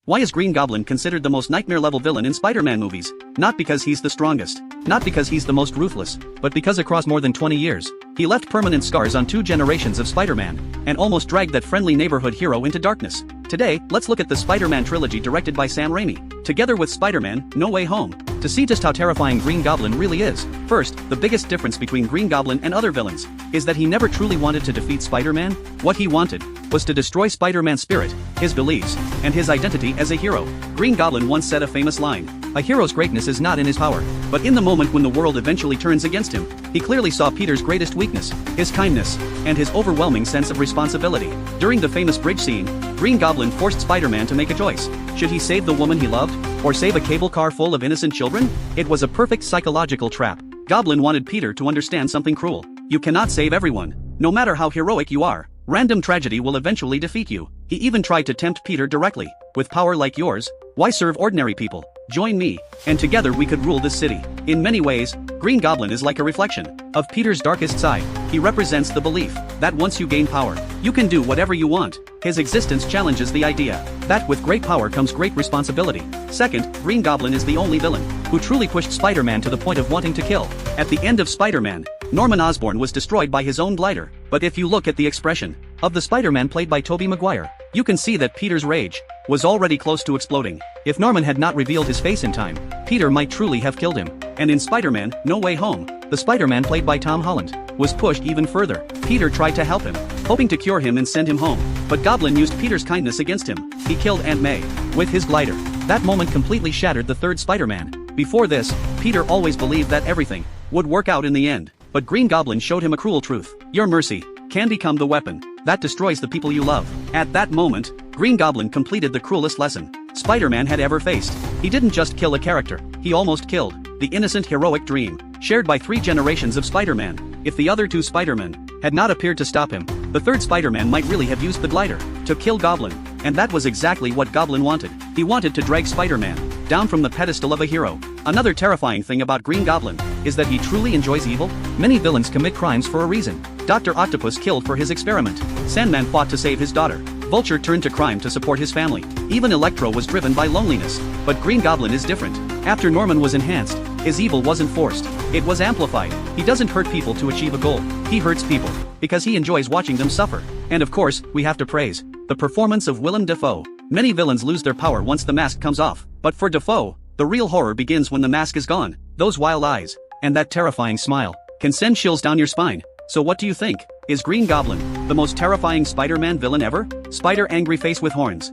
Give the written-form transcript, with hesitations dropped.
Why is Green Goblin considered the most nightmare-level villain in Spider-Man movies? Not because he's the strongest, not because he's the most ruthless, but because across more than 20 years, he left permanent scars on 2 generations of Spider-Man, and almost dragged that friendly neighborhood hero into darkness. Today, let's look at the Spider-Man trilogy directed by Sam Raimi, together with Spider-Man: No Way Home, to see just how terrifying Green Goblin really is. First, the biggest difference between Green Goblin and other villains is that he never truly wanted to defeat Spider-Man. What he wanted was to destroy Spider-Man's spirit, his beliefs, and his identity as a hero. Green Goblin once said a famous line: "A hero's greatness is not in his power." But in the moment when the world eventually turns against him, he clearly saw Peter's greatest weakness, his kindness, and his overwhelming sense of responsibility. During the famous bridge scene, Green Goblin forced Spider-Man to make a choice. Should he save the woman he loved, or save a cable car full of innocent children? It was a perfect psychological trap. Goblin wanted Peter to understand something cruel. You cannot save everyone. No matter how heroic you are, random tragedy will eventually defeat you. He even tried to tempt Peter directly. "With power like yours, why serve ordinary people? Join me, and together we could rule this city." In many ways, Green Goblin is like a reflection of Peter's darkest side. He represents the belief that once you gain power, you can do whatever you want. His existence challenges the idea that with great power comes great responsibility. Second, Green Goblin is the only villain who truly pushed Spider-Man to the point of wanting to kill. At the end of Spider-Man, Norman Osborn was destroyed by his own glider. But if you look at the expression of the Spider-Man played by Tobey Maguire, you can see that Peter's rage was already close to exploding. If Norman had not revealed his face in time, Peter might truly have killed him. And in Spider-Man: No Way Home, the Spider-Man played by Tom Holland was pushed even further. Peter tried to help him, hoping to cure him and send him home. But Goblin used Peter's kindness against him. He killed Aunt May with his glider. That moment completely shattered the third Spider-Man. Before this, Peter always believed that everything would work out in the end. But Green Goblin showed him a cruel truth. Your mercy can become the weapon that destroys the people you love. At that moment, Green Goblin completed the cruelest lesson Spider-Man had ever faced. He didn't just kill a character, he almost killed the innocent heroic dream shared by 3 generations of Spider-Man. If the other 2 Spider-Men had not appeared to stop him, the third Spider-Man might really have used the glider to kill Goblin. And that was exactly what Goblin wanted. He wanted to drag Spider-Man down from the pedestal of a hero. Another terrifying thing about Green Goblin is that he truly enjoys evil. Many villains commit crimes for a reason. Dr. Octopus killed for his experiment. Sandman fought to save his daughter. Vulture turned to crime to support his family. Even Electro was driven by loneliness. But Green Goblin is different. After Norman was enhanced, his evil wasn't forced. It was amplified. He doesn't hurt people to achieve a goal. He hurts people because he enjoys watching them suffer. And of course, we have to praise the performance of Willem Dafoe. Many villains lose their power once the mask comes off. But for Dafoe, the real horror begins when the mask is gone. Those wild eyes and that terrifying smile can send chills down your spine. So what do you think? Is Green Goblin the most terrifying Spider-Man villain ever? Spider angry face with horns.